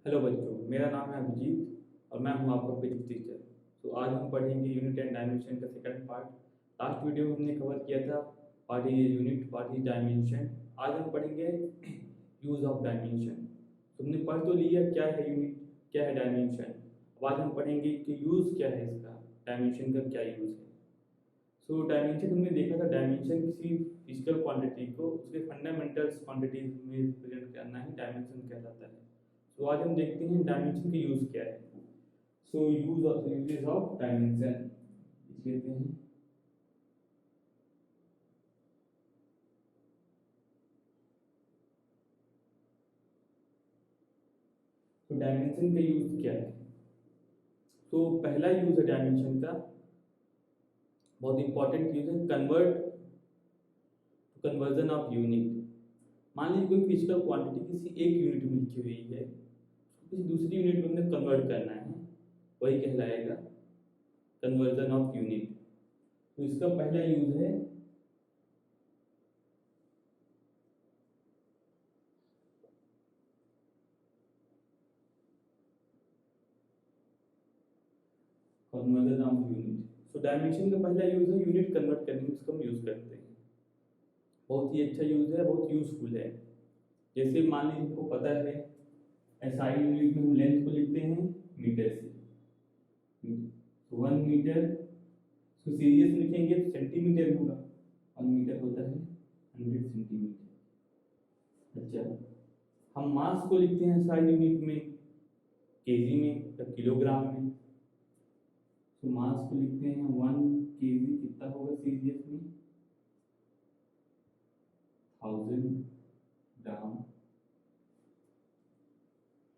Hello बच्चों, मेरा नाम है अभिजीत और मैं हूं आपका फिजिक्स टीचर। तो आज हम पढ़ेंगे यूनिट एंड डायमेंशन का सेकंड पार्ट। लास्ट वीडियो में हमने कवर किया था what is unit, what is dimension. आज हम पढ़ेंगे यूज ऑफ डायमेंशन। तुमने पढ़ तो लिया क्या है यूनिट, क्या है डायमेंशन। अब आज हम पढ़ेंगे कि यूज़ क्या है इसका, डायमेंशन का क्या यूज़ है। सो डायमेंशन हमने देखा था, डायमेंशन किसी फिजिकल क्वांटिटी को उसके फंडामेंटल्स क्वांटिटीज में रिप्रेजेंट करना ही डायमेंशन कहलाता है। तो आज हम देखते हैं डायमेंशन का यूज क्या है। सो यूजेस ऑफ डायमेंशन कहते हैं। तो डायमेंशन का यूज क्या है। तो पहला यूज है डायमेंशन का, बहुत इंपॉर्टेंट यूज है, कन्वर्जन ऑफ यूनिट। मान लीजिए कोई फिजिकल क्वांटिटी किसी एक यूनिट में लिखी हुई है, उसको किसी दूसरी यूनिट में हमने कन्वर्ट करना है, वही कहलाएगा कन्वर्जन ऑफ यूनिट। तो इसका पहला यूज है conversion of unit. So dimension का पहला यूज है यूनिट कन्वर्ट करने में, इसको हम यूज करते हैं। बहुत ही अच्छा यूज है, बहुत यूजफुल है। जैसे मान लीजिए आपको पता है एसआई यूनिट में हम लेंथ को लिखते हैं मीटर से। तो 1 मीटर, इसको सीरियस में लिखेंगे तो सेंटीमीटर होगा। 1 मीटर होता है 100 सेंटीमीटर। अच्छा, हम मास को लिखते हैं एसआई यूनिट में केजी में या किलोग्राम में। तो मास को लिखते हैं 1 केजी, कितना होगा सीरियस में 1000 ग्राम।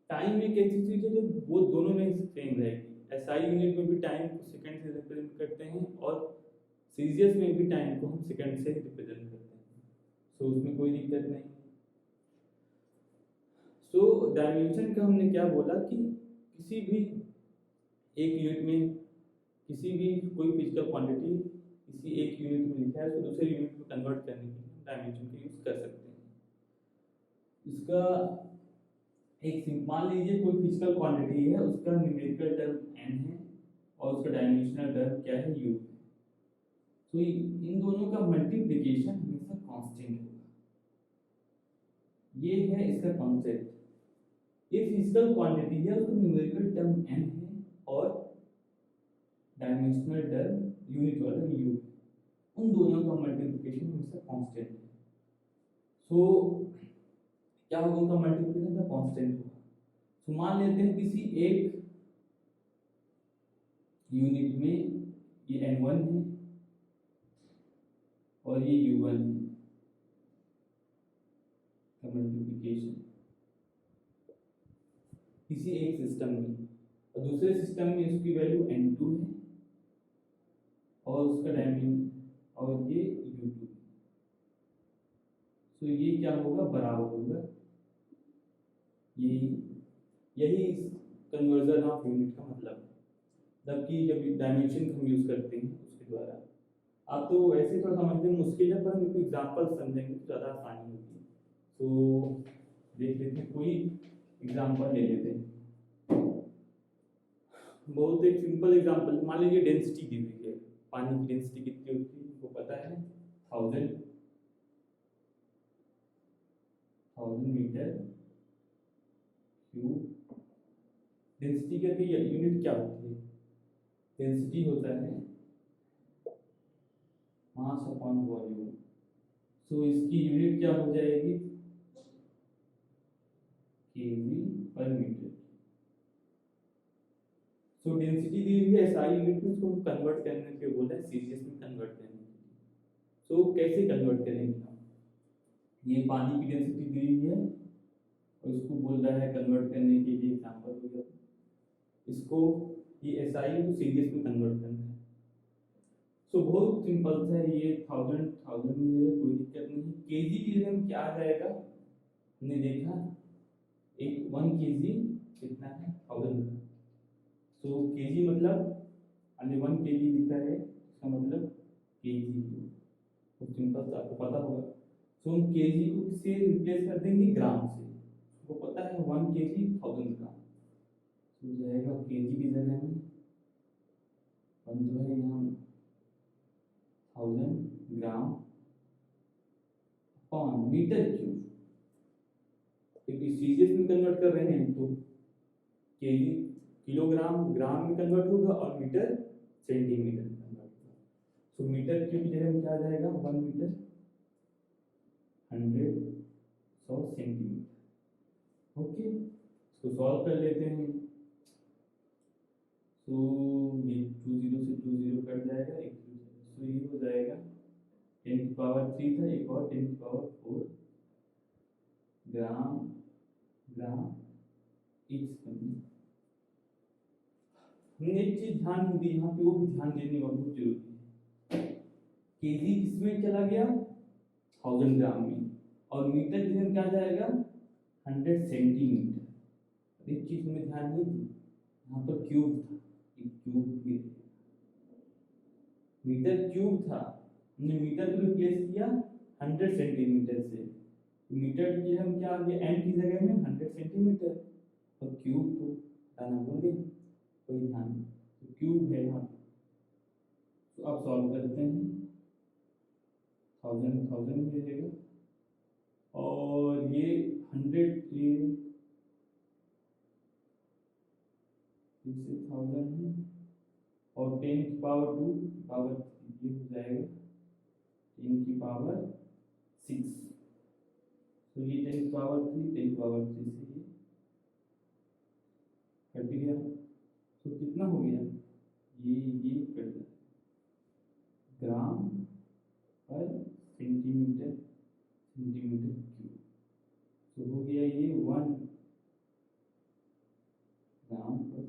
टाइम एक ऐसी चीज है जो वो दोनों में सेम रहेगी। एसआई यूनिट में भी टाइम को सेकंड से रिप्रेजेंट करते हैं और सीजीएस में भी टाइम को हम सेकंड से रिप्रेजेंट करते हैं। सो उसमें कोई दिक्कत नहीं। सो डायमेंशन का हमने क्या बोला कि किसी भी एक यूनिट में किसी भी कोई फिजिकल क्वांटिटी किसी एक यूनिट में लिखा है तो दूसरे यूनिट में कन्वर्ट करने के लिए डायमेंशन का यूज कर सकते हैं। इसका एक मान लीजिए कोई फिजिकल क्वांटिटी है, उसका न्यूमेरिकल टर्म n है और उसका डायमेंशनल टर्म क्या है u। तो इन दोनों का मल्टीप्लिकेशन हमेशा कांस्टेंट होगा। ये है इसका कॉन्सेप्ट। ये फिजिकल क्वांटिटी है, उसका न्यूमेरिकल टर्म n है और डायमेंशनल टर्म यूनिट वाला u। उन दोनों का मल्टीप्लिकेशन हमेशा कांस्टेंट है। सो क्या होगा, उनका मल्टीप्लिकेशन का कांस्टेंट होगा। तो मान लेते हैं किसी एक यूनिट में ये n1 है और ये u1 है का मल्टीप्लिकेशन किसी एक सिस्टम में, और दूसरे सिस्टम में इसकी वैल्यू n2 है और उसका डायमेंशन और ये u2। तो ये क्या होगा, बराबर होगा। यही यही कन्वर्जन ऑफ यूनिट का मतलब है, जबकि जब डायमेंशन हम यूज करते हैं उसके द्वारा। आप तो वैसे थोड़ा समझने में मुश्किल है, पर हम इसको एग्जाम्पल समझेंगे तो ज़्यादा आसानी होगी। तो देख लेते हैं, कोई एग्जाम्पल ले लेते हैं। बहुत एक सिंपल एग्जाम्पल, मान लीजिए डेंसिटी दी हुई है। पानी की डेंसिटी कितनी होती है वो पता है, 1000 मीटर क्यूब। डेंसिटी का यूनिट क्या होती है, डेंसिटी होता है मास अपॉन वॉल्यूम। सो इसकी यूनिट क्या हो जाएगी, केजी पर मीटर। सो डेंसिटी दी हुई है एसआई यूनिट में, इसको हम कन्वर्ट करने के बोला है सीजीएस में कन्वर्ट करने के लिए। सो कैसे कन्वर्ट करेंगे हम, ये पानी की डेंसिटी दी हुई है और इसको बोल रहा है कन्वर्ट करने के लिए, एग्जांपल हो गया इसको, ये एसआई को सीजीएस में कन्वर्ट करना है। सो बहुत सिंपल सा है ये, थाउजेंड थाउजेंड में है, कोई दिक्कत नहीं। केजी की जगह में क्या आ जाएगा, हमने देखा एक 1 केजी कितना है 1000। सो केजी मतलब हमने 1 केजी लिखा है, इसका मतलब केजी। तो सिंपल सा आपको पता होगा। सो हम केजी को किससे रिप्लेस कर देंगे, ग्राम से। आपको पता है 1 kg 1000 ग्राम, तो जाएगा kg की जगह में 1 तो है यहाँ 1000 ग्राम अपॉन मीटर क्यूब, क्योंकि सीजीएस में कन्वर्ट कर रहे हैं तो केजी किलोग्राम ग्राम में कन्वर्ट होगा और मीटर सेंटीमीटर में कन्वर्ट होगा। सो मीटर क्यूब की जगह में क्या आ जाएगा 1 मीटर 100 सेंटीमीटर। ओके, इसको सॉल्व कर लेते हैं। तो ये 20 से 20 कट जाएगा, एक तो ये हो जाएगा 10 की पावर 3 था, एक और 10 की पावर 4 ग्राम ईच हमने एक चीज ध्यान दी यहाँ पे, वो भी ध्यान देने का बहुत जरूरी है। केजी किसमें चला गया 1000 ग्राम में, और मीटर की जगह क्या जाएगा 100 सेंटीमीटर। एक चीज में ध्यान नहीं दी, यहाँ पर क्यूब था, क्यूब मीटर क्यूब था, हमने मीटर को रिप्लेस किया 100 सेंटीमीटर से, मीटर की हम क्या आ गया एम की जगह में 100 सेंटीमीटर, और क्यूब तो हटाना भूल गए, कोई ध्यान नहीं, तो क्यूब है यहाँ। तो अब सॉल्व करते हैं, 1000 में रहेगा, और ये 100 ये 1000 है, और 10 की पावर 2 पावर ये हो जाएगा 10 की पावर 6, तो ये 10 की पावर 3 10 की पावर 3 से ये कट गया, तो कितना हो गया ये कट गया ग्राम पर सेंटीमीटर क्यूब, तो हो गया ये 1 ग्राम पर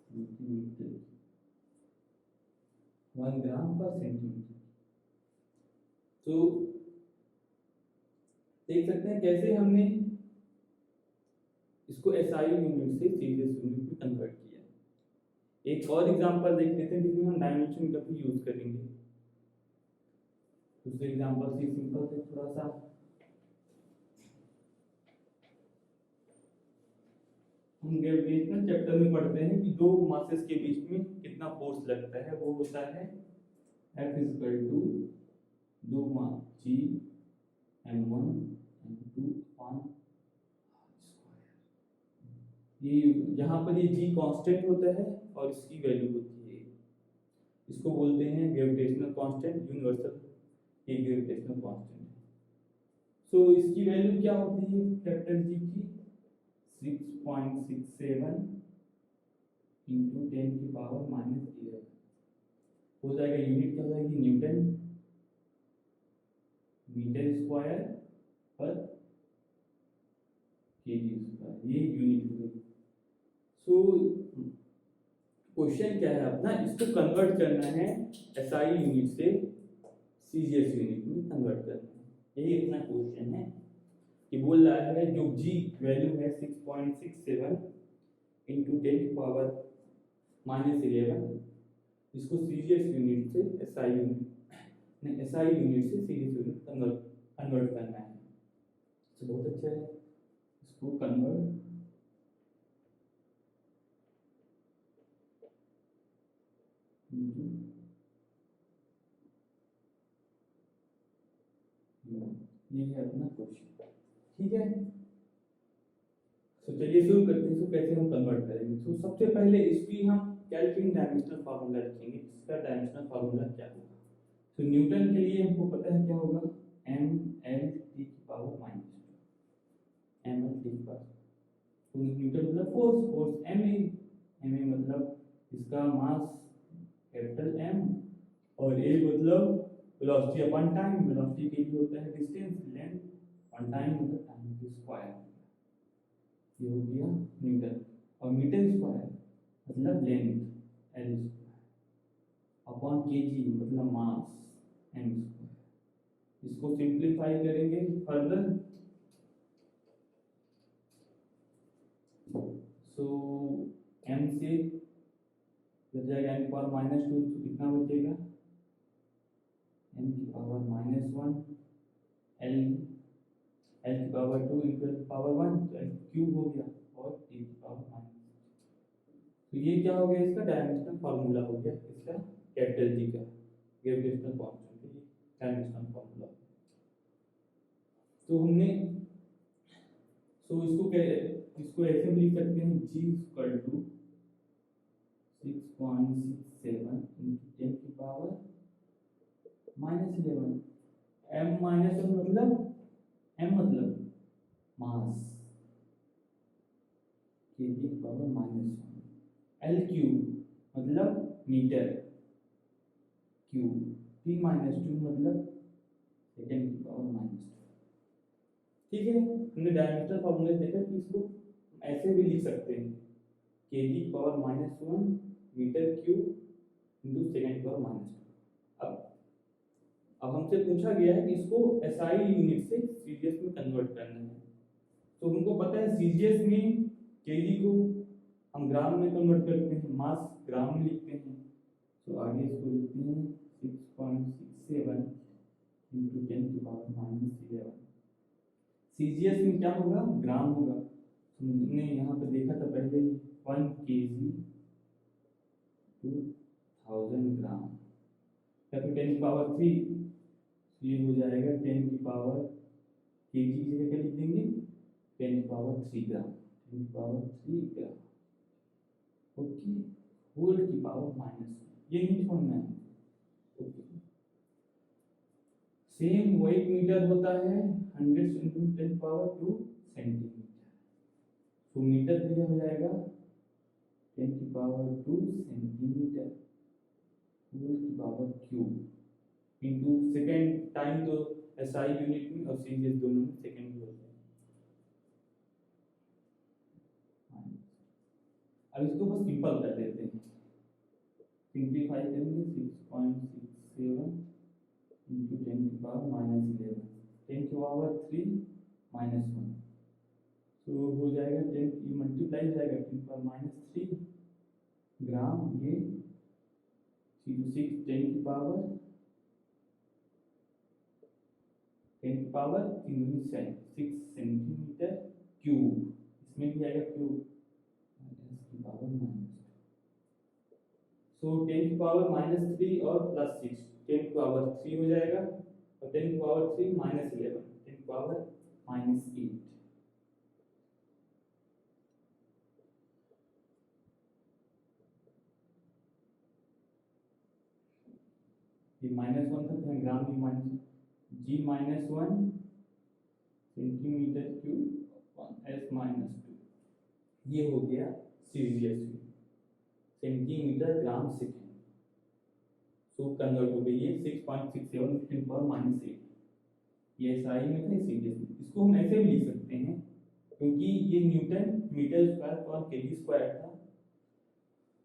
सेंटीमीटर, 1 ग्राम पर सेंटीमीटर। तो देख सकते हैं कैसे हमने इसको एसआई यूनिट से सीजीएस यूनिट में कन्वर्ट किया। एक और एग्जांपल देख लेते हैं जिसमें हम डायमेंशन का भी यूज करेंगे। दूसरे एग्जांपल से सिंपल से थोड़ा सा हम ग्रेविटेशनल चैप्टर में पढ़ते हैं कि दो मासेस के बीच में कितना फोर्स लगता है, वो होता है F = 2 g m1 m2 upon ये, यहाँ पर ये g कांस्टेंट होता है और इसकी वैल्यू होती है, इसको बोलते हैं ग्रेविटेशनल कांस्टेंट, यूनिवर्सल ये ग्रेविटेशनल कांस्टेंट है। सो इसकी वैल्यू क्या होती है कैपिटल G की 6.67 इंटू 10 की पावर -11 हो जाएगा, यूनिट क्या हो जाएगी न्यूटन मीटर स्क्वायर पर केजी स्क्वायर, ये यूनिट हो गई। सो क्वेश्चन क्या है अपना, इसको कन्वर्ट करना है एसआई यूनिट से सीजीएस यूनिट में कन्वर्ट करना है, यही अपना क्वेश्चन है कि बोल रहा है जो जी वैल्यू है 6.67 इंटू 10 की पावर -11, इसको सीजीएस यूनिट से एसआई यूनिट से सीजीएस यूनिट कन्वर्ट करना है। तो बहुत अच्छा है, इसको कन्वर्ट ये है अपना क्वेश्चन, ठीक है। तो चलिए शुरू करते हैं, इसको कैसे हम कन्वर्ट करेंगे। तो सबसे पहले इसकी हम केल्विन डायमेंशनल फार्मूला रखेंगे, इसका डायमेंशनल फार्मूला क्या होगा। तो न्यूटन के लिए हमको पता है क्या होगा mLT की पावर -2, mLT की पावर, तो न्यूटन मतलब फोर्स ma मतलब इसका मास कैपिटल M, और a मतलब वेलोसिटी अपॉन टाइम, वेलोसिटी के लिए होता है डिस्टेंस, लेंथ और टाइम मतलब टाइम की स्क्वायर, ये हो गया न्यूटन। और मीटर स्क्वायर मतलब length L square upon KG मतलब मास M स्क्वायर। इसको सिंप्लीफाई करेंगे फर्दर, सो M से जब जाएगा n की पावर -2 तो कितना बचेगा n की पावर -1, L की पावर 2 इंटू L की पावर 1, तो L क्यूब हो गया, और ये क्या हो गया, इसका डायमेंशनल फार्मूला हो गया, इसका कैपिटल जी का ग्रेविटेशनल कांस्टेंट का डायमेंशनल फार्मूला। तो हमने इसको ऐसे भी लिख सकते हैं, g इक्वल टू 6.67 इंटू 10 की पावर -11। m -1 मतलब m मतलब मास के की पावर -1, l क्यूब मतलब मीटर क्यूब, t -2 मतलब सेकेंड की पावर -2। ठीक है, हमने डायमेंशनल फार्मूला देखा कि इसको ऐसे भी लिख सकते हैं, K G power -1 metre cube into second power -2। अब हमसे पूछा गया है कि इसको एसआई यूनिट से सीजीएस में कन्वर्ट करना है। तो हमको पता है सीजीएस में केजी को हम ग्राम में कन्वर्ट करते हैं, मास ग्राम में लिखते हैं। तो आगे इसको लिखते हैं 6.67 इंटू 10 की पावर -11। सीजीएस में क्या होगा, ग्राम होगा। हमने यहाँ पे देखा था पहले ही 1 kg 2000 ग्राम, या फिर 10 की पावर 3, ये हो जाएगा 10 की पावर केजी की जगह क्या लिख देंगे 10 की पावर 3 ग्राम, 10 की पावर 3 ग्राम। ओके, होल की पावर -1, ये नहीं छोड़ना है। ओके, सेम वेट मीटर होता है 100 इंटू 10 पावर 2 सेंटीमीटर। तो मीटर दिया हो जाएगा 10 की पावर 2 सेंटीमीटर होल की power cube into second time, तो एसआई यूनिट में और सीजीएस दोनों में सेकेंड में होता है। अब इसको बस सिंपल कर देते हैं, सिंप्लीफाई करेंगे 6.67 इंटू 10 की पावर -11, 10 की पावर 3 -1, तो हो जाएगा 10 की मल्टीप्लाई हो जाएगा 10 की पावर -3 ग्राम, ये 6 10 की पावर 6 सेंटीमीटर क्यूब, इसमें भी आएगा क्यूब, 10 की पावर -2। सो 10 की पावर -3 और +6, 10 की पावर 3 हो जाएगा, और 10 की पावर 3 -11, 10 की पावर -8। ये -1 था तो ग्राम भी -1, g -1 सेंटीमीटर क्यूब s-2, ये हो गया सीजीएस में centimetre gram second. So convert हो गई ये 6.67 10 पावर -8, ये एसआई में था, सीजीएस में। इसको हम ऐसे भी लिख सकते हैं, क्योंकि ये न्यूटन मीटर स्क्वायर पर केजी स्क्वायर था।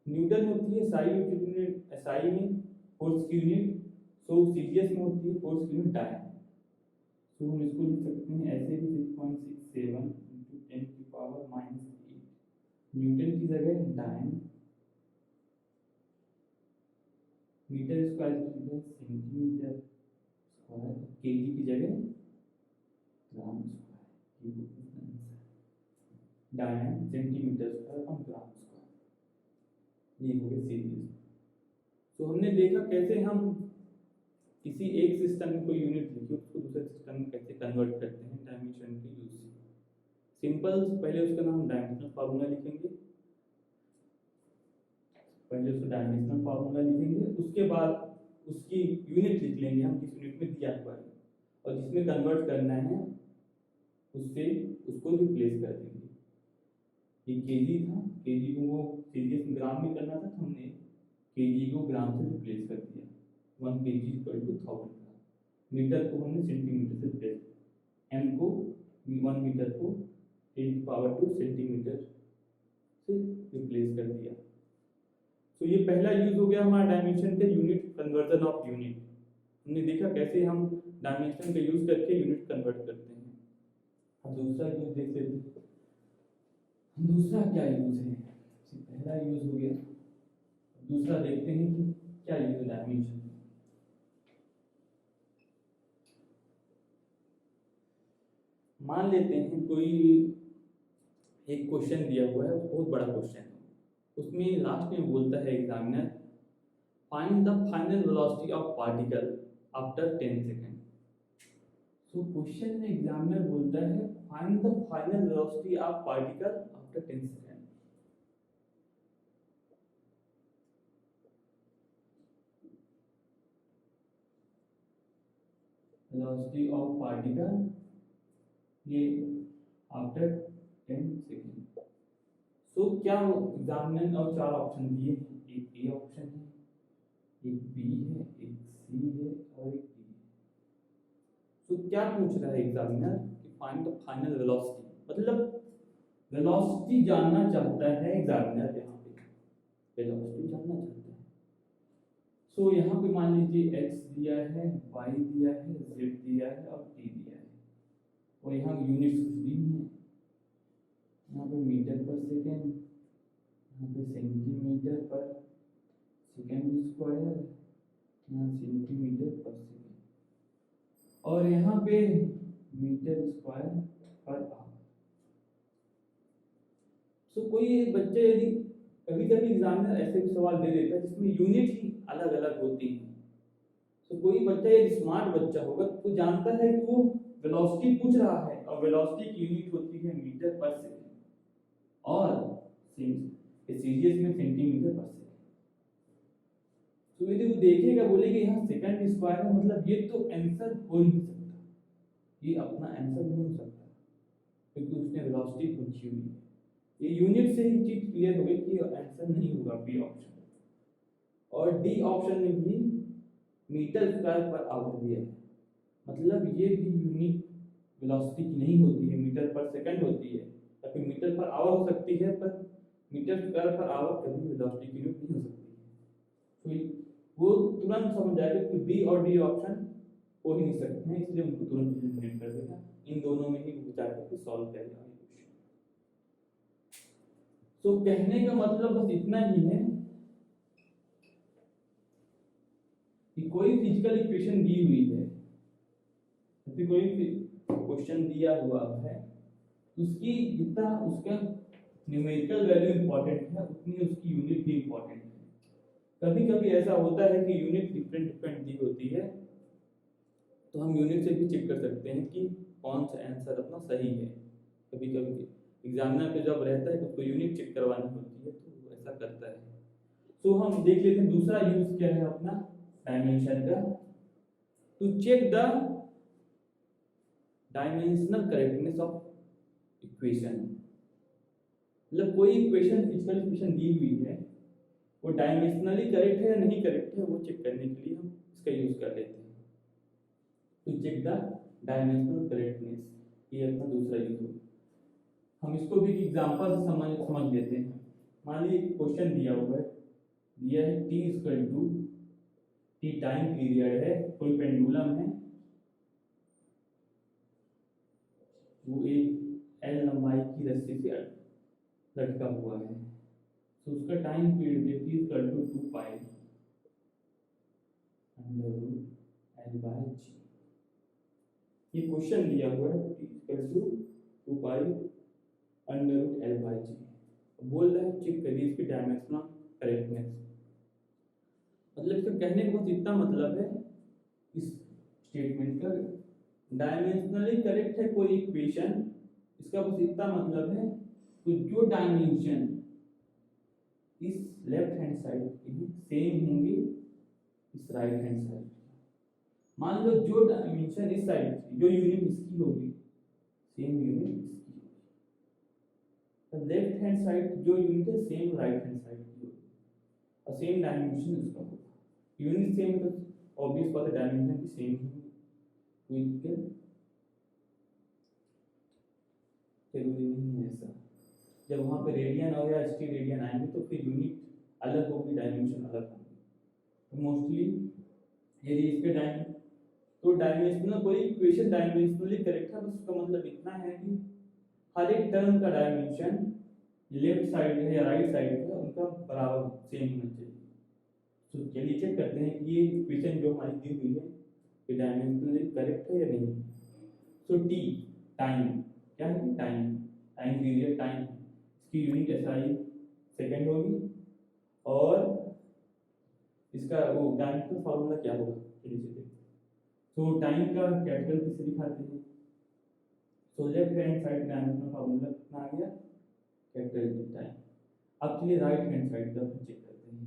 न्यूटन होती है एसआई यूनिट, एसआई में फोर्स की यूनिट, सो सीजीएस में होती है फोर्स की यूनिट डायन। तो हम इसको लिख सकते हैं ऐसे भी 6.67 इंटू 10 की पावर -8 न्यूटन की जगह डायन, मीटर स्क्वायर की जगह सेंटीमीटर स्क्वायर, केजी की जगह ग्राम स्क्वायर, डायन सेंटीमीटर स्क्वायर और ग्राम स्क्वायर, ये हो गया सीरीज। तो हमने देखा कैसे हम किसी एक सिस्टम में कोई यूनिट लिखी उसको दूसरे सिस्टम में कैसे कन्वर्ट करते हैं डायमेंशन के यूज से। सिंपल, पहले उसका नाम डायमेंशनल फार्मूला लिखेंगे, पहले उसका डायमेंशनल फार्मूला लिखेंगे, उसके बाद उसकी यूनिट लिख लेंगे हम किस यूनिट में दिया हुआ है, और जिसमें कन्वर्ट करना है उससे उसको रिप्लेस कर देंगे। ये केजी था, केजी को वो सीजीएस में ग्राम में करना था, तो हमने केजी को ग्राम से रिप्लेस कर दिया, 1 kg equal to 1000 gram. Metre को हमने सेंटीमीटर से रिप्लेस, एम को 1 मीटर को 10 की पावर 2 सेंटीमीटर से रिप्लेस कर दिया। तो ये पहला यूज हो गया हमारा डायमेंशन के यूनिट, कन्वर्जन ऑफ यूनिट। हमने देखा कैसे हम डायमेंशन का यूज करके यूनिट कन्वर्ट करते हैं। अब दूसरा यूज देखते हैं, दूसरा क्या यूज है। पहला यूज हो गया, दूसरा देखते हैं कि क्या यूज है डायमेंशन। मान लेते हैं कोई एक क्वेश्चन दिया हुआ है, बहुत बड़ा क्वेश्चन है, उसमें लास्ट में बोलता है examiner, find the final velocity of particle after 10 second. So question में एग्जामिनर बोलता है find the final velocity of particle after 10 second. Velocity of particle ये आफ्टर 10 सेकेंड। सो क्या एग्जामिनर ने और चार ऑप्शन दिए हैं, एक ए ऑप्शन है, एक बी है, एक सी है और एक डी है। सो क्या पूछ रहा है एग्जामिनर कि फाइंड द फाइनल वेलोसिटी, मतलब वेलोसिटी जानना चाहता है एग्जामिनर, यहाँ पे वेलोसिटी जानना चाहता है। सो यहाँ पे मान लीजिए x दिया है, y दिया है, z दिया है और t दिया है, और यहाँ यूनिट्स कुछ दी है, यहाँ पे मीटर पर सेकेंड, यहाँ पे सेंटीमीटर पर सेकेंड स्क्वायर, यहाँ सेंटीमीटर पर सेकेंड, और यहाँ पे मीटर स्क्वायर पर आवर। सो कोई बच्चे यदि कभी कभी एग्जामिनर ऐसे भी सवाल दे देता है जिसमें यूनिट ही अलग अलग होती हैं। तो कोई बच्चा यदि स्मार्ट बच्चा होगा तो जानता है कि वो वेलोसिटी पूछ रहा है और वेलोसिटी की यूनिट होती है मीटर पर सेकेंड और सीजीएस में सेंटीमीटर पर सेकेंड। तो यदि वो देखेगा बोलेगा यहाँ सेकंड स्क्वायर है, मतलब ये तो आंसर हो ही नहीं सकता, ये अपना आंसर नहीं हो सकता क्योंकि उसने वेलोसिटी पूछी हुई है। ये यूनिट से ही चीज क्लियर हो गई कि आंसर नहीं होगा बी ऑप्शन। और डी ऑप्शन में भी मीटर स्क्वायर पर आवर दिया है, मतलब ये भी यूनिट वेलोसिटी की नहीं होती है, मीटर पर सेकंड होती है या फिर मीटर पर आवर हो सकती है, पर मीटर स्क्वायर पर आवर कभी वेलोसिटी की यूनिट नहीं हो सकती है। तो वो तुरंत समझ जाएगा कि बी और डी ऑप्शन हो ही नहीं सकते हैं, इसलिए उनको तुरंत एलिमिनेट कर देगा, इन दोनों में ही विचार करके सॉल्व करेगा क्वेश्चन। तो कहने का मतलब बस इतना ही है कि कोई फिजिकल इक्वेशन दी हुई है, यदि कोई क्वेश्चन दिया हुआ है, उसकी जितना उसका न्यूमेरिकल वैल्यू इंपॉर्टेंट है उतनी उसकी यूनिट भी इंपॉर्टेंट है। कभी कभी ऐसा होता है कि यूनिट डिफरेंट दी होती है, तो हम यूनिट से भी चेक कर सकते हैं कि कौन सा आंसर अपना सही है। कभी कभी एग्जामिनर पे जब रहता है उसको यूनिट चेक करवानी होती है तो ऐसा करता है। तो हम देख लेते हैं दूसरा यूज क्या है अपना डायमेंशन का, to check the dimensional correctness of equation. मतलब कोई इक्वेशन फिजिकल इक्वेशन दी हुई है वो डायमेंशनली करेक्ट है या नहीं करेक्ट है, वो चेक करने के लिए हम इसका यूज कर लेते हैं, to check the dimensional correctness. ये अपना दूसरा यूज हो। हम इसको भी एग्जांपल से समझ लेते हैं। मान लीजिए क्वेश्चन दिया हुआ है, दिया है t equal to T time period है, कोई पेंडुलम है, वो एक एल लंबाई की रस्सी से लटका हुआ है, तो उसका time period t equal to 2 pi under root L by G. ये क्वेश्चन दिया हुआ है t equal to 2 pi under root L by G. बोल रहा है चेक करिए इसकी डायमेंशनल करेक्टनेस। मतलब इसका कहने का बस इतना मतलब है इस स्टेटमेंट का, डायमेंशनली करेक्ट है कोई इक्वेशन, इसका बस इतना मतलब है तो जो डायमेंशन इस लेफ्ट हैंड साइड की सेम होंगे इस राइट हैंड साइड। मान लो जो डायमेंशन इस साइड की, जो यूनिट इसकी होगी सेम यूनिट इसकी होगी, तो लेफ्ट हैंड साइड जो यूनिट है सेम राइट हैंड साइड की होगी और सेम डायमेंशन इसका होगा। यूनिट सेम तो ऑब्वियस बात है डायमेंशन भी सेम होगी, कोई दिक्कत जरूरी नहीं है ऐसा। जब वहाँ पे रेडियन और या स्टी रेडियन आएंगे तो फिर यूनिट अलग होगी, डायमेंशन अलग होगी। तो मोस्टली यदि इसके तो डायमेंशनल कोई इक्वेशन डायमेंशनली करेक्ट है, बस उसका मतलब इतना है कि हर एक टर्म का डायमेंशन लेफ्ट साइड है या राइट साइड है उनका बराबर सेम होना चाहिए। तो चलिए चेक करते हैं कि ये इक्वेशन जो हमारी दी हुई है ये डायमेंशनली करेक्ट है या नहीं। सो टी टाइम क्या है, टाइम पीरियड टाइम, इसकी यूनिट एसआई सेकेंड होगी, और इसका वो टाइम का फॉर्मूला क्या होगा चलिए देखते हैं। तो टाइम का कैपिटल किसे दिखाते हैं, so left hand side dimensional formula कितना आ गया, कैपिटल टाइम। अब चलिए राइट हैंड साइड का चेक करते हैं।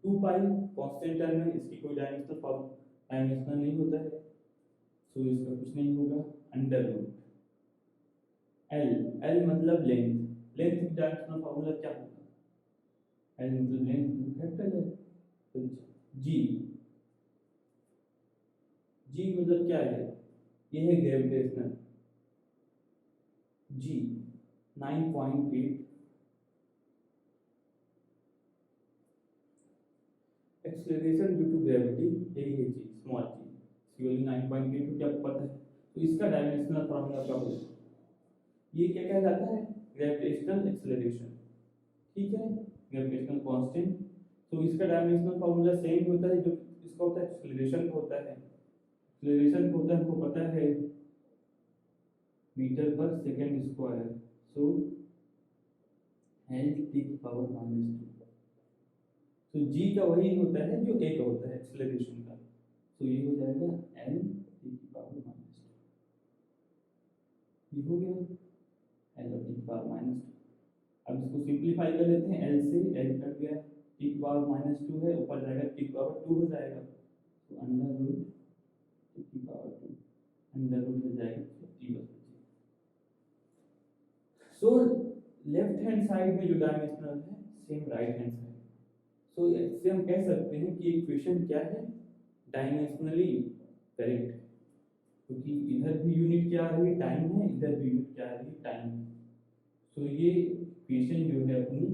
2 पाई कांस्टेंट टर्म है, इसकी कोई डायमेंशनल नहीं होता है, सो इसका कुछ नहीं होगा। अंडर रूट एल, एल मतलब लेंथ, लेंथ की डायमेंशनल फॉर्मूला क्या होगा, एल मतलब लेंथ कैपिटल है। तो जी, जी मतलब क्या है, ये है gravitational, G 9.8, acceleration due to gravity, यही है जी स्मॉल जी, इसकी वैल्यू 9.8 क्या आपको पता है। तो इसका डायमेंशनल फॉर्मूला क्या होगा, ये क्या कहलाता है, ग्रेविटेशनल एक्सेलरेशन, ठीक है, ग्रेविटेशनल कांस्टेंट। तो इसका डायमेंशनल फॉर्मूला सेम होता है जो इसका होता है, एक्सेलरेशन का होता है, एक्सेलरेशन होता है हमको पता है मीटर पर second square, so L T की पावर -2। तो जी का वही होता है जो ए का होता है एक्सेलरेशन का, तो ये हो जाएगा एल टी की पावर -2, ये हो गया एल टी की पावर -2। अब इसको सिंपलीफाई कर लेते हैं, एल से एल कट गया, टी की पावर -2 है, ऊपर जाएगा टी की पावर 2 हो जाएगा, तो अंडर रूट टी की पावर 2, अंडर रूट हो जाएगा टी बच जाएगा। सो लेफ्ट हैंड साइड में जो डायमेंशनल है सेम राइट हैंड साइड, सो इससे हम कह सकते हैं कि इक्वेशन क्या है, डायमेंशनली करेक्ट, क्योंकि इधर भी यूनिट क्या आ रही है, टाइम है, इधर भी यूनिट क्या आ रही है, टाइम है। सो ये इक्वेशन जो है अपनी,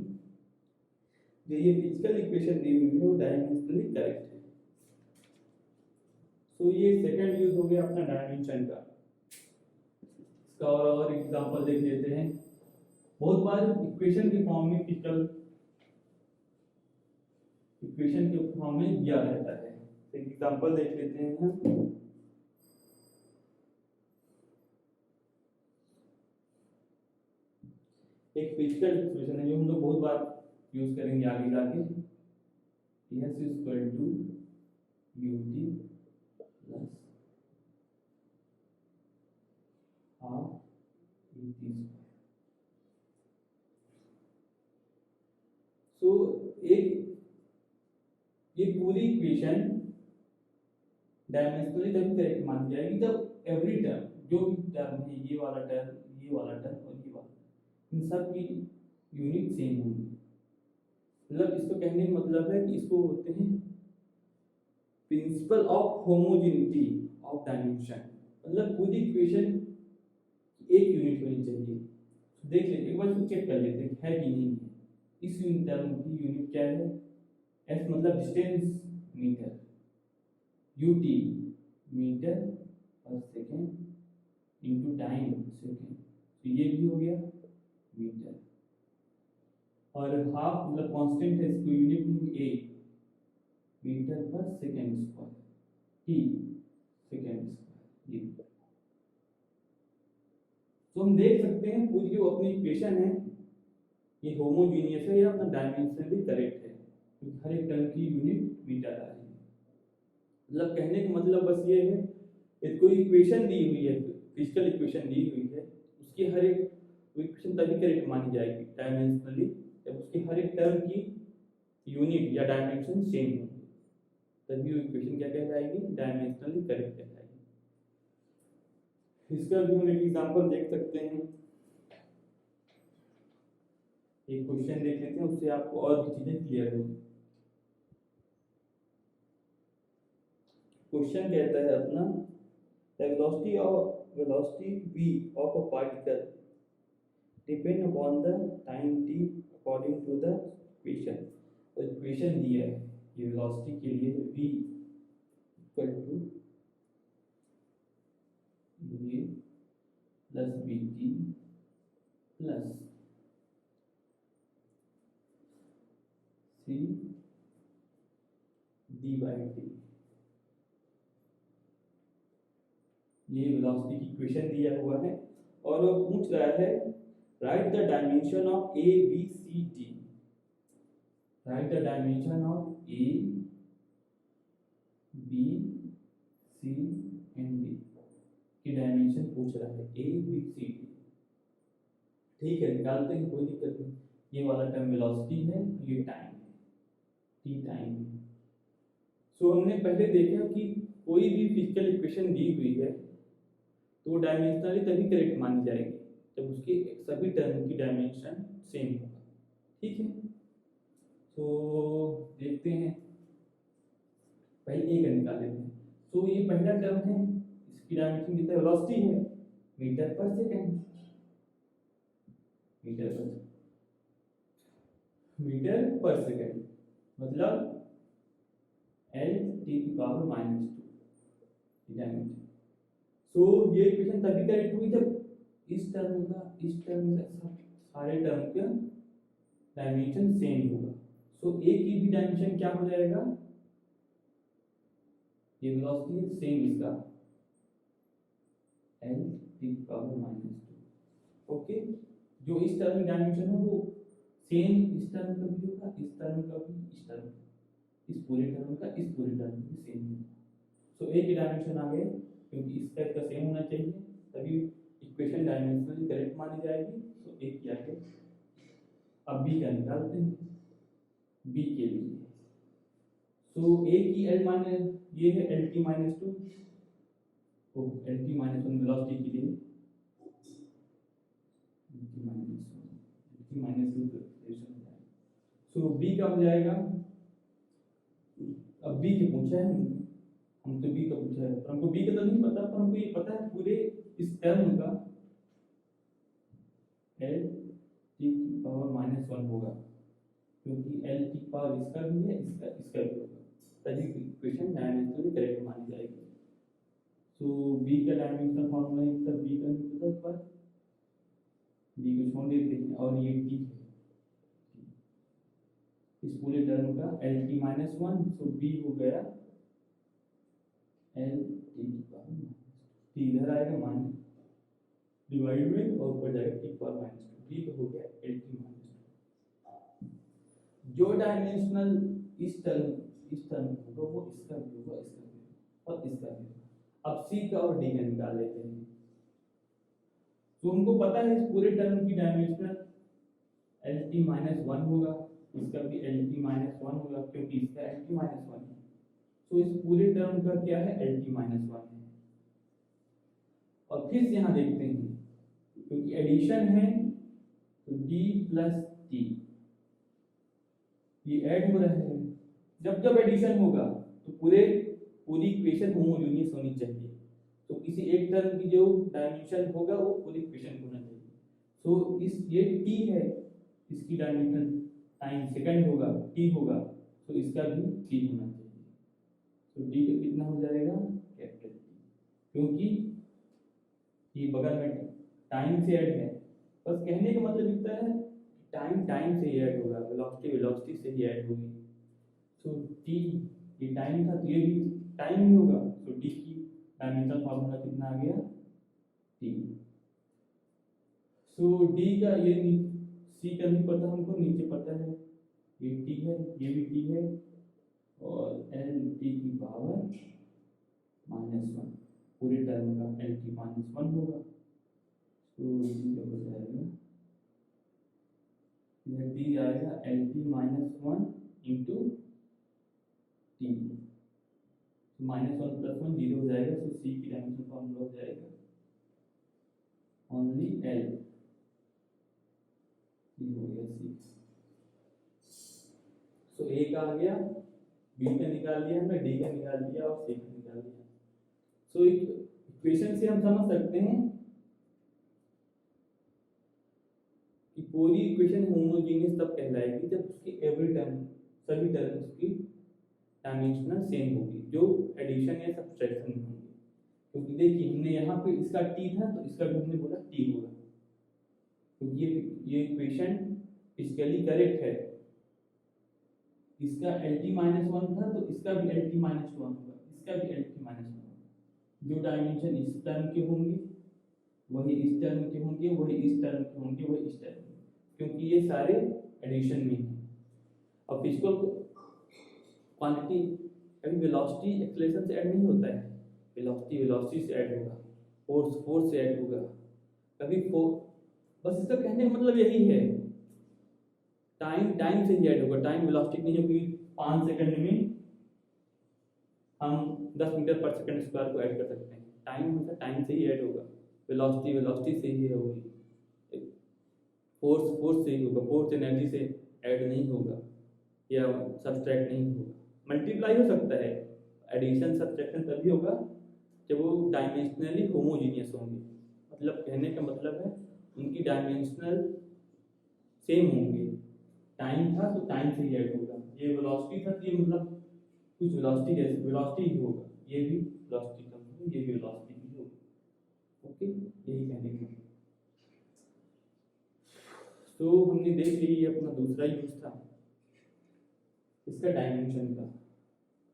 जो ये फिजिकल इक्वेशन दी हुई है वो डायमेंशनली करेक्ट है। सो ये सेकंड यूज हो गया अपना डायमेंशन का। इसका और एग्जांपल देख लेते हैं। बहुत बार इक्वेशन के फॉर्म में फिजिकल इक्वेशन के फॉर्म में दिया रहता है, एक एग्जांपल देख लेते हैं हम। एक फिजिकल इक्वेशन है जो हम लोग बहुत बार यूज करेंगे आगे जाके, s equal to ut plus half et square. So एक ये पूरी इक्वेशन डायमेंशनली तभी करेक्ट मानी जाएगी जब एवरी टर्म, जो भी टर्म है, ये वाला टर्म, ये वाला टर्म और ये वाला, इन सब की यूनिट सेम होंगी। मतलब इसको कहने का मतलब है कि इसको बोलते हैं principle of homogeneity of dimension, मतलब पूरी इक्वेशन एक यूनिट होनी चाहिए। देख लेते एक बार इसको चेक कर लेते हैं है कि नहीं है। इस यूनिट टर्म की यूनिट क्या है, एस मतलब डिस्टेंस मीटर, ut मीटर पर सेकेंड इनटू टाइम सेकेंड, तो ये भी हो गया मीटर, और हाफ मतलब कांस्टेंट है, इसको यूनिट नहीं ए, मीटर पर second square, T second square, ये। तो हम देख सकते हैं पूरी जो अपनी इक्वेशन है ये होमोजीनियस है या अपना डायमेंशनली करेक्ट है, क्योंकि हर एक टर्म की यूनिट मीटर आ रही है। मतलब कहने का मतलब बस ये है कि कोई इक्वेशन दी हुई है, फिजिकल इक्वेशन दी हुई है, उसकी हर एक इक्वेशन तभी करेक्ट मानी जाएगी डायमेंशनली जब उसकी हर एक टर्म की यूनिट या डायमेंशन सेम हो, तभी वो इक्वेशन क्या कहलाएगी, डायमेंशनली करेक्ट कहलाएगी। इसका भी हम एक एग्जांपल देख सकते हैं, एक क्वेश्चन देख लेते हैं, उससे आपको और भी चीजें क्लियर होगी। क्वेश्चन कहता है अपना velocity v of a particle depend upon the time t according to the equation। तो इक्वेशन दिया है ये वेलोसिटी के लिए v इक्वल टू ये plus vt plus c d by T, ये वेलोसिटी की इक्वेशन दिया हुआ है और वो पूछ रहा है write the dimension of A B C D. Write the dimension of A B C and D की डायमेंशन पूछ रहा है, ए बी सी डी। ठीक है, निकालते हैं, कोई दिक्कत नहीं। ये वाला टर्म वेलोसिटी है, ये टाइम है, टी टाइम है। सो हमने पहले देखा कि कोई भी फिजिकल इक्वेशन दी हुई है तो डायमेंशनली तभी करेक्ट मानी जाएगी जब उसके सभी टर्म की डायमेंशन सेम होगा। ठीक है, तो देखते हैं, पहले ए का निकाल लेते हैं। सो ये पहला टर्म है, इसकी डायमेंशन कितना वेलोसिटी है, मीटर पर सेकंड, मीटर पर सेकंड मतलब एल टी की पावर -2 डायमेंशन। सो ये इक्वेशन तभी करेक्ट हुई जब इस टर्म का सारे टर्म का डायमेंशन सेम होगा। सो ए की भी डायमेंशन क्या हो जाएगा, ये वेलोसिटी है सेम इसका एल टी की पावर -2। ओके, जो इस टर्म की डायमेंशन है वो सेम इस टर्म का भी होगा, इस टर्म का भी, इस टर्म, इस पूरे टर्म का, इस पूरे टर्म का भी सेम होगा। सो ए की डायमेंशन आ गए, क्योंकि इसका इसका सेम होना चाहिए तभी इक्वेशन डायमेंशनली करेक्ट मानी जाएगी। सो ए की आ गए। अब बी का निकालते हैं, बी के लिए। सो ए की एल माइनस, ये है एल टी -2, तो एल टी -1 वेलोसिटी के लिए सो बी का हो जाएगा। अब बी के पूछा है हम तो बी का पूछा है, पर हमको बी का तो नहीं पता, पर हमको ये पता है पूरे इस टर्म का एल टी की पावर -1 होगा, क्योंकि एल की पावर इसका भी है, इसका भी होगा, तभी इक्वेशन डायमेंशनली करेक्ट मानी जाएगी। सो बी का डायमेंशन फॉर्मूला है, तब बी का नहीं पता, पर बी को छोड़ देते हैं। और ये टी है, इस पूरे टर्म का एल टी -1, सो बी हो गया एल टी की पावर टी इधर आएगा मान डिवाइड में और ऊपर जाएगा टी की पावर -2, बी हो गया एल टी -2। जो डायमेंशनल इस टर्म होगा वो इसका भी होगा, इसका भी और इसका भी। अब सी का और डी का निकाल लेते हैं। तो हमको पता है इस पूरे टर्म की डायमेंशनल एल टी -1 होगा, इसका भी एल टी -1 होगा, क्योंकि इसका एल टी -1 है। तो इस पूरे टर्म का क्या है, एल टी -1 है। और फिर से यहाँ देखते हैं, क्योंकि एडिशन है तो डी प्लस टी ये ऐड हो रहा है। जब एडिशन होगा तो पूरी इक्वेशन होमोजेनियस होनी चाहिए, तो किसी एक टर्म की जो डायमेंशन होगा वो पूरी इक्वेशन होना चाहिए। सो इस ये टी है, इसकी डायमेंशन टाइम सेकंड होगा, टी होगा, तो इसका भी टी होना चाहिए। तो डी का कितना हो जाएगा, कैपिटल टी, क्योंकि ये बगल में टाइम से ऐड है। बस कहने का मतलब इतना है टाइम से ही ऐड होगा, वेलोसिटी से ही ऐड होगी। सो टी ये टाइम था तो ये भी टाइम ही होगा, तो टी की डायमेंशनल फार्मूला कितना आ गया, टी। सो डी का ये सी का नहीं पता हमको, नीचे पता है ये टी है, ये भी टी है, और एल टी की पावर -1 पूरे टर्म का एल टी -1 होगा। तो डी का हो जाएगा, इधर डी आएगा एल टी -1 इंटू टी, -1 + 1 0 हो जाएगा। तो सी की डायमेंशन फॉर्मूला हो जाएगा ओनली एल, ये हो गया सी। सो ए का आ गया, बी का निकाल लिया हमने, डी का निकाल लिया और सी का निकाल लिया। सो इक्वेशन से हम समझ सकते हैं कि पूरी इक्वेशन होमोजेनियस तब कहलाएगी जब उसकी एवरी टर्म, सभी टर्म उसकी डायमेंशनल सेम होगी, जो एडिशन या सब्ट्रैक्शन में होंगे। क्योंकि देखिए हमने यहाँ पे इसका टी था तो इसका भी हमने बोला टी होगा, क्योंकि ये इक्वेशन फिजिकली करेक्ट है। इसका एल टी -1 था तो इसका भी एल टी -1 होगा, इसका भी एल टी -1 होगा। जो डायमेंशन इस टर्म के होंगे वही इस टर्म के होंगे, वही इस टर्म के होंगे, वही इस टर्म के, क्योंकि ये सारे एडिशन में हैं। अब फिजिकल क्वांटिटी कभी वेलोसिटी एक्सेलरेशन से ऐड नहीं होता है, वेलोसिटी वेलोसिटी से ऐड होगा, फोर्स फोर्स से ऐड होगा, कभी बस इसका कहने का मतलब यही है, टाइम टाइम से ही ऐड होगा, टाइम वेलोसिटी नहीं होगी। 5 सेकंड में हम 10 मीटर पर सेकंड स्क्वायर को ऐड कर सकते हैं, टाइम हमेशा टाइम से ही ऐड होगा, वेलोसिटी वेलोसिटी से ही होगी, फोर्स फोर्स से ही होगा, फोर्स एनर्जी से ऐड नहीं होगा या सब्सट्रैक्ट नहीं होगा। मल्टीप्लाई हो सकता है, एडिशन सब्सट्रैक्शन तभी होगा जब वो डायमेंशनली होमोजीनियस होंगे, मतलब कहने का मतलब है उनकी डायमेंशनल सेम होंगे, टाइम था तो टाइम से ही ऐड होगा, ये वेलोसिटी था तो ये मतलब कुछ वेलोसिटी जैसे वेलोसिटी ही होगा, ये भी वेलोसिटी का होगा, ये भी वेलोसिटी ही होगा। ओके, यही कहने का। तो हमने देख ली ये अपना दूसरा यूज था इसका डायमेंशन का,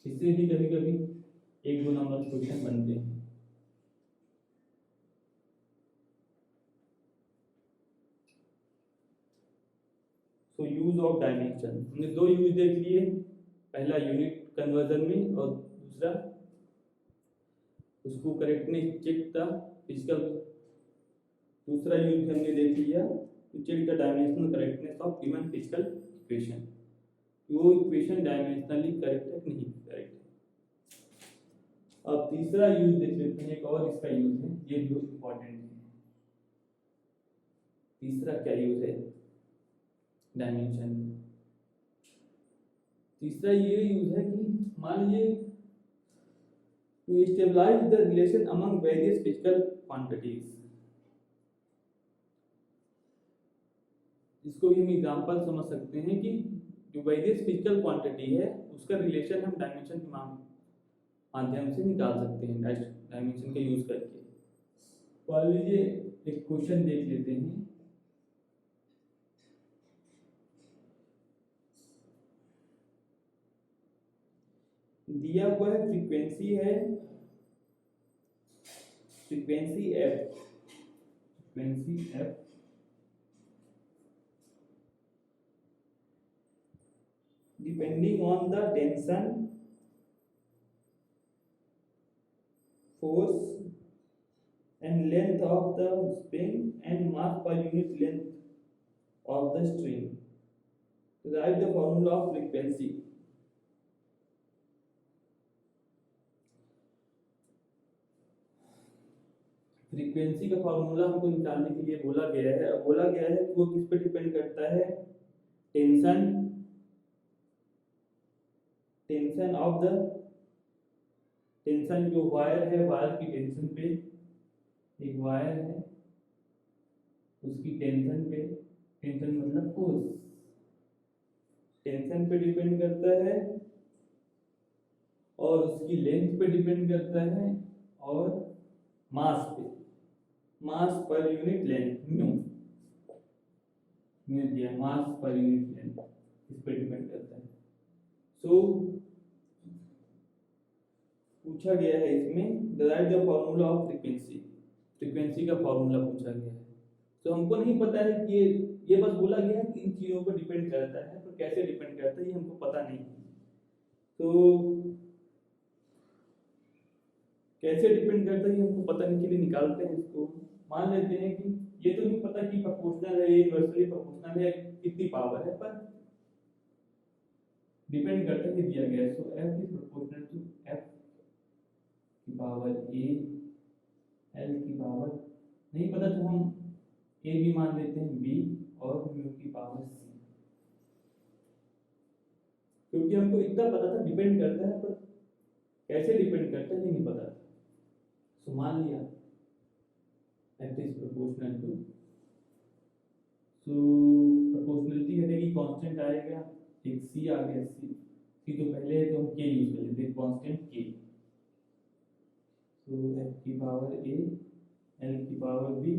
इससे भी कभी कभी 1-2 नंबर क्वेश्चन बनते हैं। तो यूज ऑफ डायमेंशन हमने 2 यूज देख लिए, पहला यूनिट कन्वर्जन में और दूसरा उसको करेक्टनेस चेक था फिजिकल, दूसरा यूज हमने देख लिया to check the dimensional correctness of given physical equation, वो इक्वेशन डायमेंशनली करेक्ट है कि नहीं करेक्ट है। अब तीसरा यूज देख लेते हैं, एक और इसका यूज है, ये भी इंपॉर्टेंट है। तीसरा क्या यूज है डायमेंशन, तीसरा ये यूज है कि मान लीजिए to stabilise the relation among various physical quantities, इसको भी हम एग्जांपल समझ सकते हैं कि जो वेरियस फिजिकल क्वांटिटी है उसका रिलेशन हम डायमेंशन के माध्यम से निकाल सकते हैं, डायमेंशन का यूज करके। मान लीजिए एक क्वेश्चन देख लेते हैं, दिया हुआ है फ्रीक्वेंसी है, frequency F, frequency F depending on the tension, force and length of the spring and mass per unit length of the string. Write the formula of frequency. Frequency का फार्मूला हमको निकालने के लिए बोला गया है, बोला गया है कि वो किस पे डिपेंड करता है, tension, tension of the, tension जो वायर है वायर की टेंशन पे, एक वायर है उसकी टेंशन पे, टेंशन मतलब फोर्स, टेंशन पे डिपेंड करता है और उसकी लेंथ पे डिपेंड करता है और मास पे, मास पर यूनिट लेंथ म्यू, म्यू दिया मास पर यूनिट लेंथ, इस पे डिपेंड करता है। सो पूछा गया है इसमें derive the formula of frequency, frequency का फार्मूला पूछा गया है। तो हमको नहीं पता है कि ये बस बोला गया है कि इन चीज़ों पर डिपेंड करता है, तो कैसे डिपेंड करता है ये हमको पता नहीं। तो कैसे डिपेंड करता है ये हमको पता नहीं के लिए निकालते हैं इसको, मान लेते हैं कि ये तो नहीं पता कि प्रोपोर्शनल है, इनवर्सली प्रोपोर्शनल है, कितनी पावर है, पर डिपेंड करता है दिया गया है। So f is proportional to f की पावर a, l की पावर नहीं पता तो हम a भी मान लेते हैं b और म्यू की पावर c, क्योंकि हमको इतना पता था डिपेंड करता है, पर कैसे डिपेंड करता है ये नहीं पता था। सो मान लिया f is proportional to, so proportionality हटेगी, कांस्टेंट आएगा, एक c आ गया, c तो पहले है तो हम k यूज कर लेते हैं, कांस्टेंट k, तो f की पावर a, l की पावर b,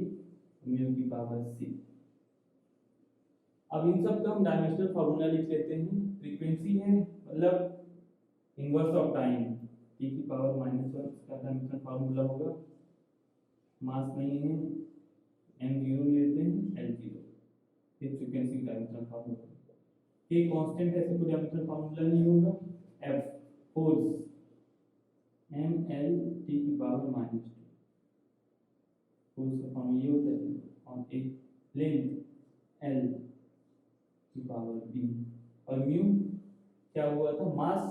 म्यू की पावर c। अब इन सब का हम डायमेंशनल फार्मूला लिख लेते हैं, फ्रीक्वेंसी है मतलब इनवर्स ऑफ टाइम, t की पावर -1 का डायमेंशनल फार्मूला होगा, मास नहीं है m0 लेते हैं l0, फिर फ्रीक्वेंसी का डायमेंशनल फार्मूला के कांस्टेंट है, ऐसे कोई डायमेंशनल फार्मूला नहीं होगा। F force M L T की पावर माइनस टू, फोर्स का फॉर्म ये होता है, और एक लेंथ एल की पावर बी, और म्यू क्या हुआ था, मास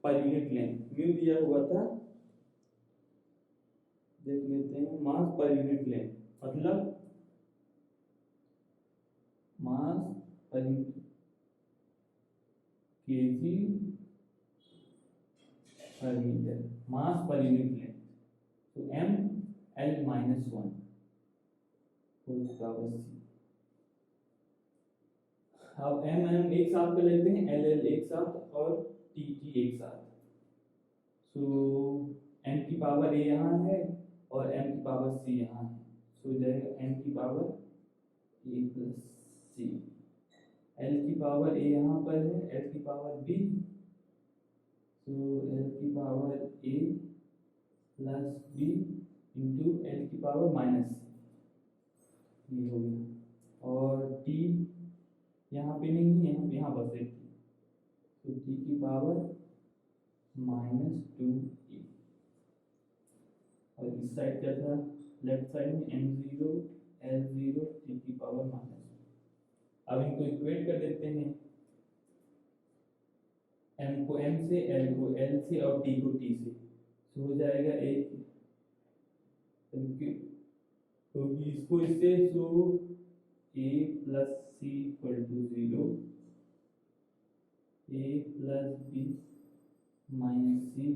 पर यूनिट लेंथ, म्यू दिया हुआ था, देख लेते हैं, मास पर यूनिट लेंथ मतलब मास पर यूनिट केजी पर मीटर, मास पर यूनिट लेंथ, तो M L minus one whole power C. अब एम एम एक साथ कर लेते हैं, एल एल एक साथ और टी टी एक साथ। सो एम की पावर ए यहाँ है और एम की पावर सी यहाँ है, सो जाएगा एम की पावर ए प्लस सी, एल की पावर ए यहाँ पर है, एल की पावर बी, सो एल की पावर ए प्लस बी इंटू एल की पावर माइनस सी, ये हो गया। और टी यहाँ पे नहीं है, यहाँ बस एक, तो टी की पावर माइनस टू ए, और इस साइड क्या था, लेफ्ट साइड में M zero L zero T की पावर माइनस। अब इनको इक्वेट कर देते हैं, एम को एम से, एल को एल से और टी को टी से, तो हो जाएगा एक, तो इसको इससे, so A plus C equal to zero, A plus B minus C,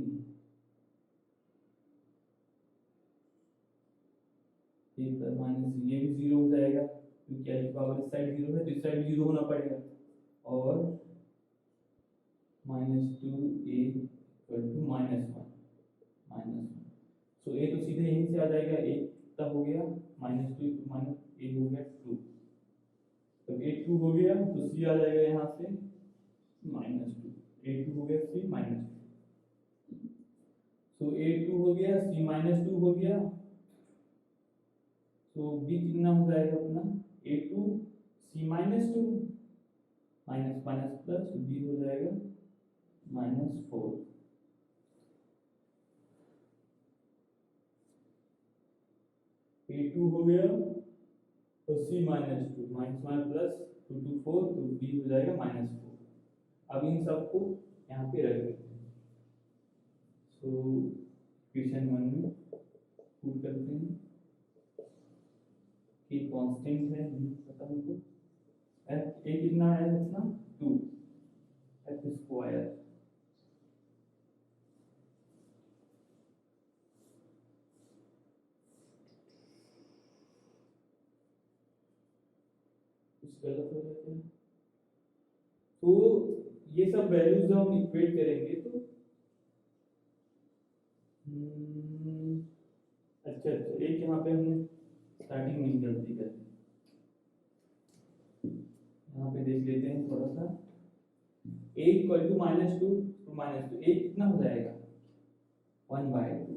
A plus minus C, ये भी जीरो हो जाएगा क्योंकि एल की पावर इस साइड जीरो है, तो इस साइड जीरो होना पड़ेगा, और minus two A equal to minus one, so A तो सीधे यहीं से आ जाएगा, ए कितना हो गया, माइनस टू माइनस ए हो गया टू, तो ए टू हो गया, तो सी आ जाएगा यहाँ से माइनस टू, ए टू हो गया C minus two, so A two हो गया, सी माइनस टू हो गया, तो बी कितना हो जाएगा अपना, A two C minus two, minus minus plus, B हो जाएगा माइनस फोर, ए टू हो गया तो C minus two, minus minus plus, two two four, तो बी हो जाएगा माइनस फोर। अब इन सबको यहाँ पे रख देते हैं, सो इक्वेशन वन में पुट करते हैं कि कांस्टेंट है, पता हमको एफ ए कितना है अपना, टू एफ स्क्वायर, कुछ गलत हो जाता है, तो ये सब वैल्यूज जब हम इक्वेट करेंगे तो अच्छा अच्छा, एक यहाँ पे हमने स्टार्टिंग में गलती कर दी, यहाँ पे देख लेते हैं थोड़ा सा, a equal to minus two, तो माइनस टू a कितना हो जाएगा, one by two,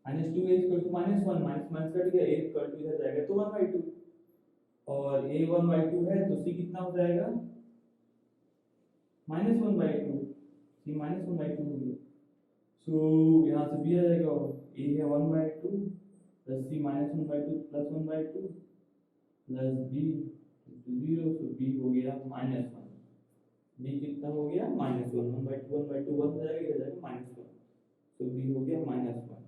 minus two a equal to minus one, minus minus cut गया, a इक्वल टू इधर जाएगा तो वन बाई टू, और a वन बाई टू है तो c कितना हो जाएगा, minus one by two, c minus one by two हो गया, सो यहाँ से b आ जाएगा, a है one by two plus c minus one by two plus one by two plus b zero, तो b हो गया माइनस वन, b कितना हो गया minus one, one by to one हो जाएगा, इधर जाएगा माइनस वन, तो b हो गया माइनस वन।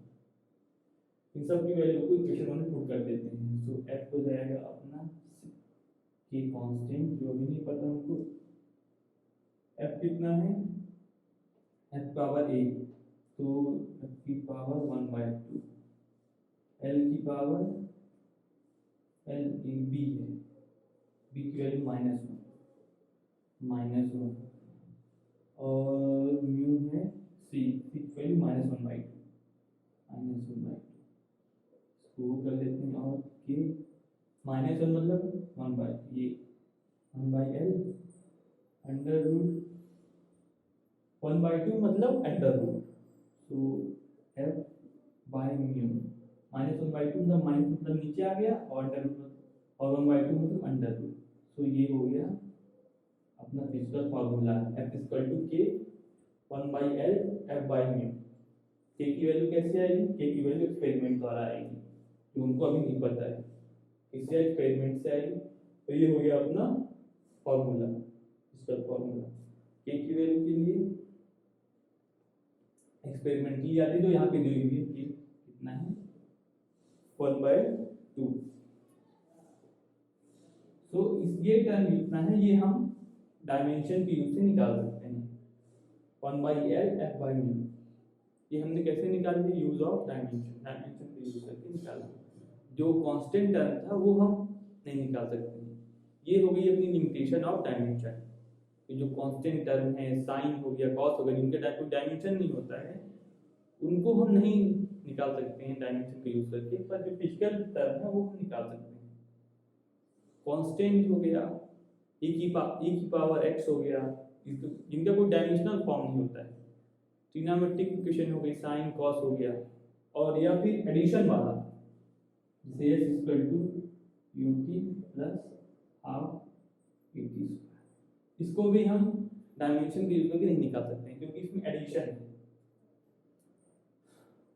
इन सब की वैल्यू को इक्वेशन में पुट कर देते हैं, सो f हो जाएगा अपना के कांस्टेंट, जो भी नहीं पता हमको, f कितना है, f पावर a, तो f की power one by two, l की पावर l b है, b की वैल्यू माइनस वन, और म्यू है c की value minus one by two, इसको कर लेते हैं, और के माइनस वन मतलब वन बाई, ये one by L under root one by two मतलब under root, so F by mu, minus one by two मतलब माइनस मतलब नीचे आ गया, और अंडर रूट और वन बाई टू मतलब अंडर रूट, सो ये हो गया अपना physical formula, F equal to K 1/L F/μ। के की वैल्यू कैसे आएगी? के की वैल्यू एक्सपेरिमेंट द्वारा आएगी, जो उनको अभी नहीं पता है, इससे एक्सपेरिमेंट से आएगी। तो ये हो गया अपना फॉर्मूला, इसका फॉर्मूला के की वैल्यू के लिए एक्सपेरिमेंटली आती है, तो यहाँ पे दी हुई है कि कितना है 1/2। सो इस ये टर्म जितना है ये हम डायमेंशन के यूज से निकाल सकते हैं, 1/L F/μ। ये हमने कैसे निकाल लिया? यूज ऑफ डायमेंशन, डायमेंशन का यूज करके निकाला। जो कांस्टेंट टर्म था वो हम नहीं निकाल सकते हैं। ये हो गई अपनी लिमिटेशन ऑफ डायमेंशन। ये जो कांस्टेंट टर्म है, साइन हो गया, कॉस हो गया, जिनके कोई डायमेंशन नहीं होता है, उनको हम नहीं निकाल सकते हैं डायमेंशन का यूज करके, पर जो फिजिकल टर्म है वो हम निकाल सकते हैं। कांस्टेंट हो गया, e की पावर x हो गया, जिनका कोई डायमेंशनल फॉर्म नहीं होता है। ट्रिग्नोमेट्रिक इक्वेशन हो गई, साइन कॉस हो गया, और या फिर एडिशन वाला जैसे s equal to ut plus half ut, इसको भी हम डायमेंशन के यूज करके नहीं निकाल सकते हैं, क्योंकि इसमें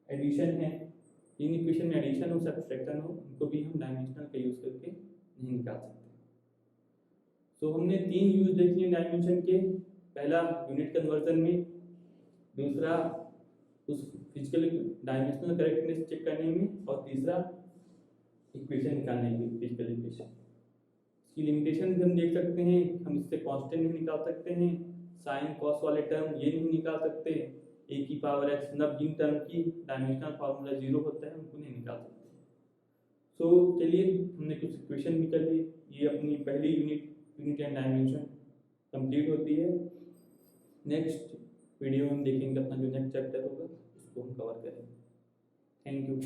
एडिशन है। इन इक्वेशन में एडिशन हो, सब्ट्रैक्शन हो, उनको भी हम डायमेंशनल का यूज करके नहीं निकाल सकते। सो हमने 3 यूज देख लिए डायमेंशन के, पहला यूनिट कन्वर्जन में, दूसरा उस फिजिकल डायमेंशनल करेक्टनेस चेक करने में, और तीसरा इक्वेशन निकालने में, फिजिकल इक्वेशन। इसकी लिमिटेशन भी हम देख सकते हैं, हम इससे कांस्टेंट नहीं निकाल सकते हैं, साइन कॉस वाले टर्म ये नहीं निकाल सकते, ए की पावर एक्स, मतलब जिन टर्म की डायमेंशनल फार्मूला 0 होता है उनको नहीं निकाल सकते। सो चलिए हमने कुछ इक्वेशन भी कर ली। ये अपनी पहली यूनिट एंड डायमेंशन कंप्लीट होती है। नेक्स्ट वीडियो में हम देखेंगे अपना जो नेक्स्ट चैप्टर होगा उसको हम कवर करेंगे। Thank you.